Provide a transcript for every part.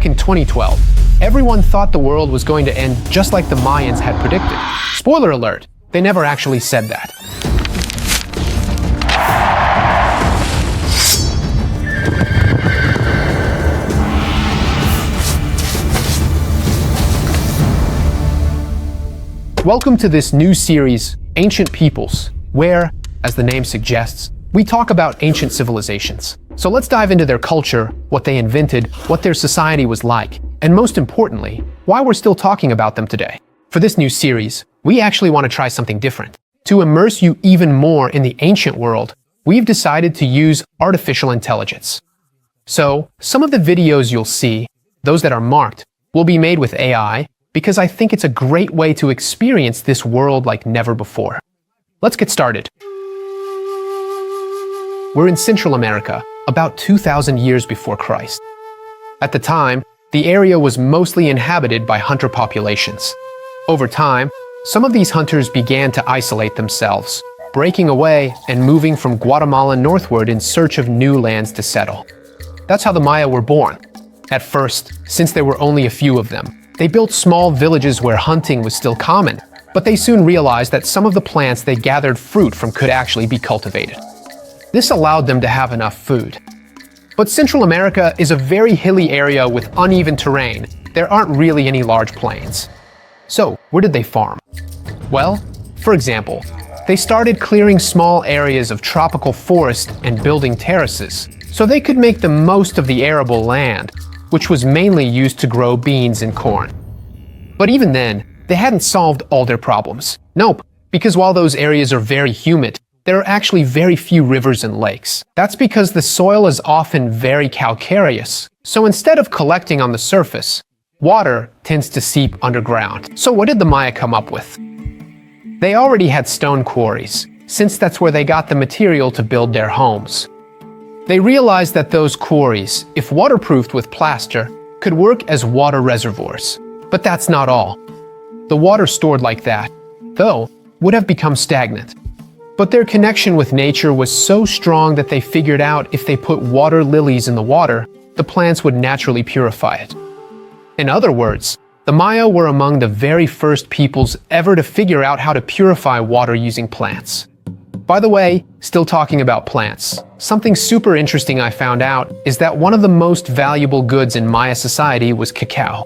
back in 2012, everyone thought the world was going to end just like the Mayans had predicted. Spoiler alert, they never actually said that. Welcome to this new series, Ancient Peoples, where, as the name suggests, we talk about ancient civilizations. So let's dive into their culture, what they invented, what their society was like, and most importantly, why we're still talking about them today. For this new series, we actually want to try something different. To immerse you even more in the ancient world, we've decided to use artificial intelligence. So, some of the videos you'll see, those that are marked, will be made with AI, because I think it's a great way to experience this world like never before. Let's get started. We're in Central America, about 2,000 years before Christ. At the time, the area was mostly inhabited by hunter populations. Over time, some of these hunters began to isolate themselves, breaking away and moving from Guatemala northward in search of new lands to settle. That's how the Maya were born. At first, since there were only a few of them, they built small villages where hunting was still common, but they soon realized that some of the plants they gathered fruit from could actually be cultivated. This allowed them to have enough food. But Central America is a very hilly area with uneven terrain. There aren't really any large plains. So, where did they farm? Well, for example, they started clearing small areas of tropical forest and building terraces, so they could make the most of the arable land, which was mainly used to grow beans and corn. But even then, they hadn't solved all their problems. Nope, because while those areas are very humid, there are actually very few rivers and lakes. That's because the soil is often very calcareous, so instead of collecting on the surface, water tends to seep underground. So what did the Maya come up with? They already had stone quarries, since that's where they got the material to build their homes. They realized that those quarries, if waterproofed with plaster, could work as water reservoirs. But that's not all. The water stored like that, though, would have become stagnant. But their connection with nature was so strong that they figured out if they put water lilies in the water, the plants would naturally purify it. In other words, the Maya were among the very first peoples ever to figure out how to purify water using plants. By the way, still talking about plants, something super interesting I found out is that one of the most valuable goods in Maya society was cacao.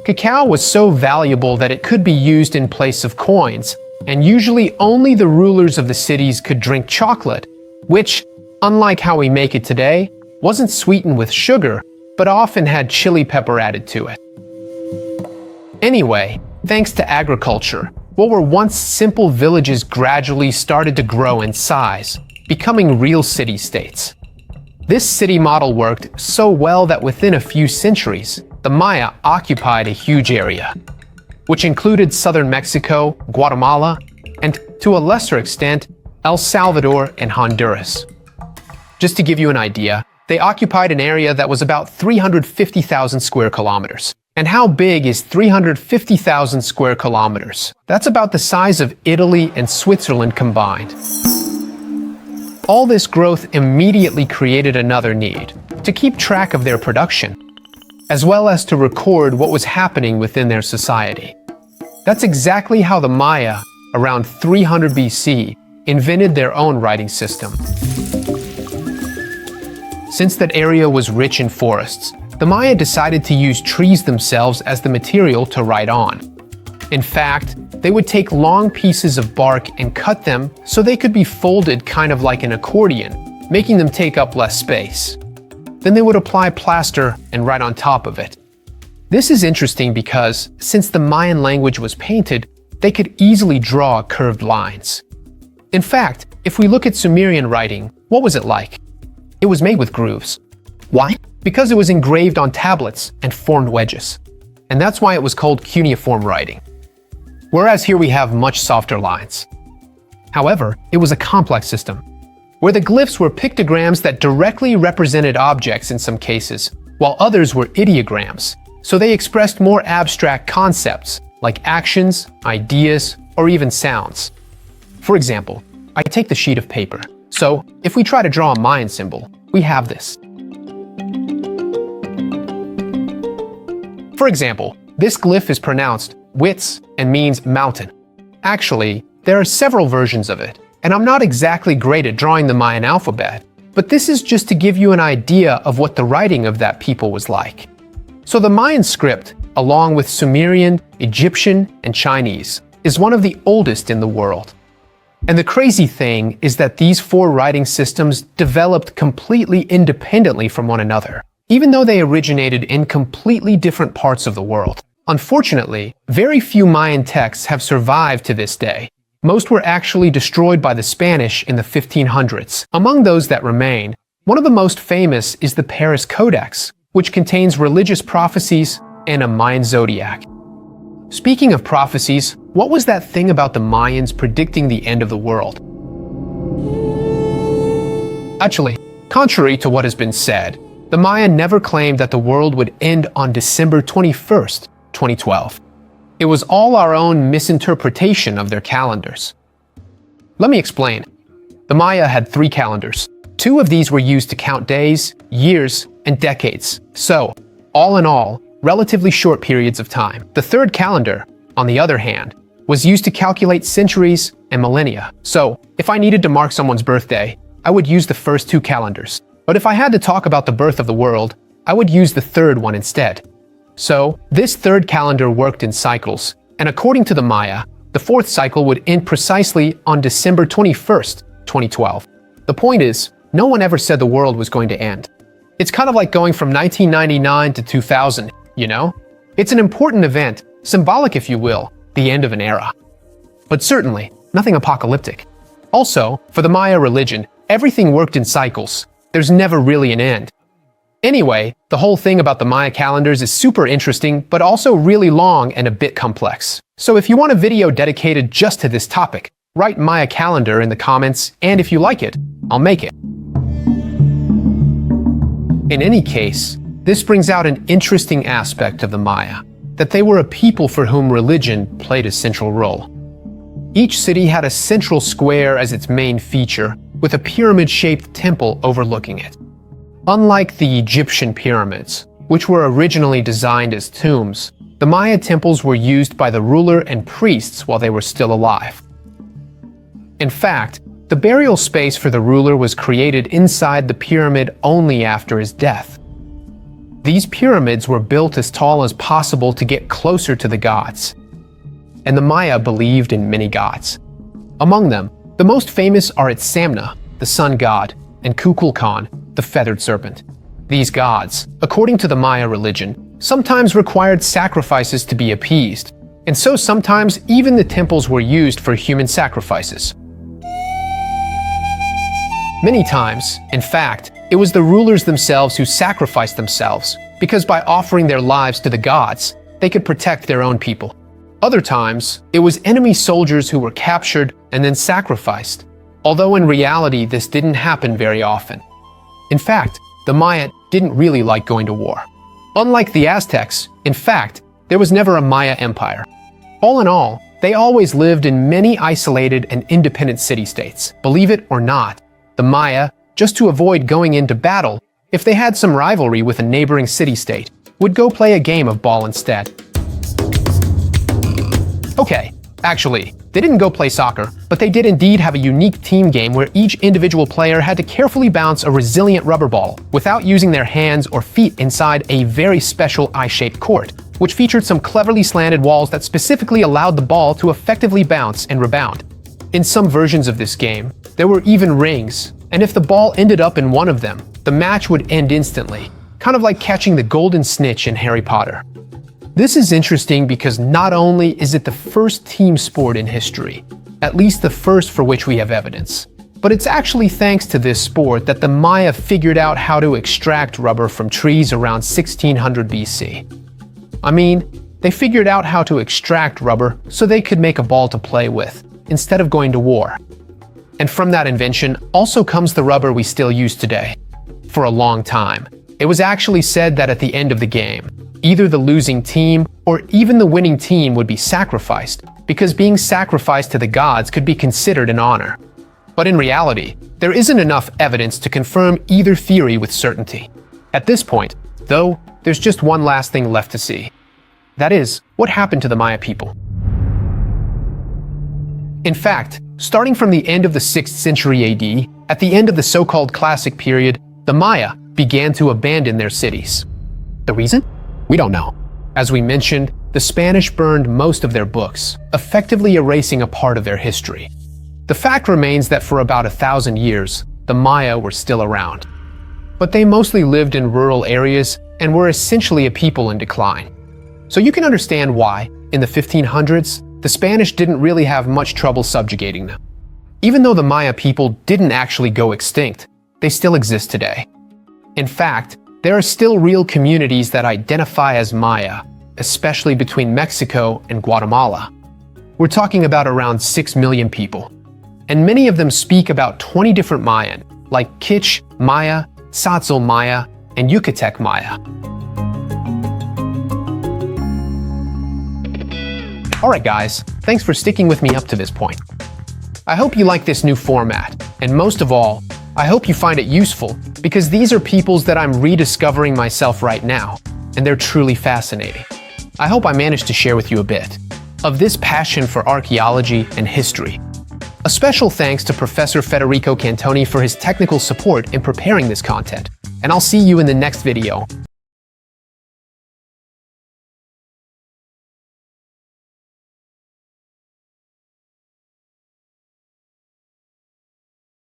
Cacao was so valuable that it could be used in place of coins, and usually only the rulers of the cities could drink chocolate, which, unlike how we make it today, wasn't sweetened with sugar, but often had chili pepper added to it. Anyway, thanks to agriculture, what were once simple villages gradually started to grow in size, becoming real city-states. This city model worked so well that within a few centuries, the Maya occupied a huge area, which included southern Mexico, Guatemala, and, to a lesser extent, El Salvador and Honduras. Just to give you an idea, they occupied an area that was about 350,000 square kilometers. And how big is 350,000 square kilometers? That's about the size of Italy and Switzerland combined. All this growth immediately created another need, to keep track of their production, as well as to record what was happening within their society. That's exactly how the Maya, around 300 BC, invented their own writing system. Since that area was rich in forests, the Maya decided to use trees themselves as the material to write on. In fact, they would take long pieces of bark and cut them so they could be folded kind of like an accordion, making them take up less space. Then they would apply plaster and write on top of it. This is interesting because, since the Mayan language was painted, they could easily draw curved lines. In fact, if we look at Sumerian writing, what was it like? It was made with grooves. Why? Because it was engraved on tablets and formed wedges. And that's why it was called cuneiform writing. Whereas here we have much softer lines. However, it was a complex system, where the glyphs were pictograms that directly represented objects in some cases, while others were ideograms, so they expressed more abstract concepts, like actions, ideas, or even sounds. For example, I take the sheet of paper. So, if we try to draw a Mayan symbol, we have this. For example, this glyph is pronounced Wits and means mountain. Actually, there are several versions of it, and I'm not exactly great at drawing the Mayan alphabet, but this is just to give you an idea of what the writing of that people was like. So the Mayan script, along with Sumerian, Egyptian, and Chinese, is one of the oldest in the world. And the crazy thing is that these four writing systems developed completely independently from one another, even though they originated in completely different parts of the world. Unfortunately, very few Mayan texts have survived to this day. Most were actually destroyed by the Spanish in the 1500s. Among those that remain, one of the most famous is the Paris Codex, which contains religious prophecies and a Mayan zodiac. Speaking of prophecies, what was that thing about the Mayans predicting the end of the world? Actually, contrary to what has been said, the Maya never claimed that the world would end on December 21st, 2012. It was all our own misinterpretation of their calendars. Let me explain. The Maya had 3 calendars. 2 of these were used to count days, years, and decades. So, all in all, relatively short periods of time. The 3rd calendar, on the other hand, was used to calculate centuries and millennia. So, if I needed to mark someone's birthday, I would use the first 2 calendars. But if I had to talk about the birth of the world, I would use the 3rd one instead. So, this 3rd calendar worked in cycles, and according to the Maya, the 4th cycle would end precisely on December 21st, 2012. The point is, no one ever said the world was going to end. It's kind of like going from 1999 to 2000, you know? It's an important event, symbolic if you will, the end of an era. But certainly, nothing apocalyptic. Also, for the Maya religion, everything worked in cycles. There's never really an end. Anyway, the whole thing about the Maya calendars is super interesting, but also really long and a bit complex. So if you want a video dedicated just to this topic, write Maya calendar in the comments, and if you like it, I'll make it. In any case, this brings out an interesting aspect of the Maya, that they were a people for whom religion played a central role. Each city had a central square as its main feature, with a pyramid-shaped temple overlooking it. Unlike the Egyptian pyramids, which were originally designed as tombs, the Maya temples were used by the ruler and priests while they were still alive. In fact, the burial space for the ruler was created inside the pyramid only after his death. These pyramids were built as tall as possible to get closer to the gods. And the Maya believed in many gods. Among them, the most famous are Itzamna, the sun god, and Kukulkan, the feathered serpent. These gods, according to the Maya religion, sometimes required sacrifices to be appeased, and so sometimes even the temples were used for human sacrifices. Many times, in fact, it was the rulers themselves who sacrificed themselves, because by offering their lives to the gods, they could protect their own people. Other times, it was enemy soldiers who were captured and then sacrificed, although in reality this didn't happen very often. In fact, the Maya didn't really like going to war. Unlike the Aztecs, in fact, there was never a Maya empire. All in all, they always lived in many isolated and independent city-states. Believe it or not, the Maya, just to avoid going into battle, if they had some rivalry with a neighboring city-state, would go play a game of ball instead. Okay, actually, they didn't go play soccer, but they did indeed have a unique team game where each individual player had to carefully bounce a resilient rubber ball without using their hands or feet inside a very special eye-shaped court, which featured some cleverly slanted walls that specifically allowed the ball to effectively bounce and rebound. In some versions of this game, there were even rings, and if the ball ended up in one of them, the match would end instantly, kind of like catching the golden snitch in Harry Potter. This is interesting because not only is it the first team sport in history, at least the first for which we have evidence, but it's actually thanks to this sport that the Maya figured out how to extract rubber from trees around 1600 BC. I mean, they figured out how to extract rubber so they could make a ball to play with, instead of going to war. And from that invention also comes the rubber we still use today. For a long time, it was actually said that at the end of the game, either the losing team or even the winning team would be sacrificed, because being sacrificed to the gods could be considered an honor. But in reality, there isn't enough evidence to confirm either theory with certainty. At this point, though, there's just one last thing left to see. That is, what happened to the Maya people. In fact, starting from the end of the 6th century AD, at the end of the so-called Classic period, the Maya began to abandon their cities. The reason? We don't know. As we mentioned, the Spanish burned most of their books, effectively erasing a part of their history. The fact remains that for about 1,000 years, the Maya were still around. But they mostly lived in rural areas and were essentially a people in decline. So you can understand why, in the 1500s, the Spanish didn't really have much trouble subjugating them. Even though the Maya people didn't actually go extinct, they still exist today. In fact, there are still real communities that identify as Maya, especially between Mexico and Guatemala. We're talking about around 6 million people. And many of them speak about 20 different Mayan, like Kich Maya, Tzotzil Maya, and Yucatec Maya. Alright guys, thanks for sticking with me up to this point. I hope you like this new format, and most of all, I hope you find it useful, because these are peoples that I'm rediscovering myself right now, and they're truly fascinating. I hope I managed to share with you a bit of this passion for archaeology and history. A special thanks to Professor Federico Cantoni for his technical support in preparing this content, and I'll see you in the next video.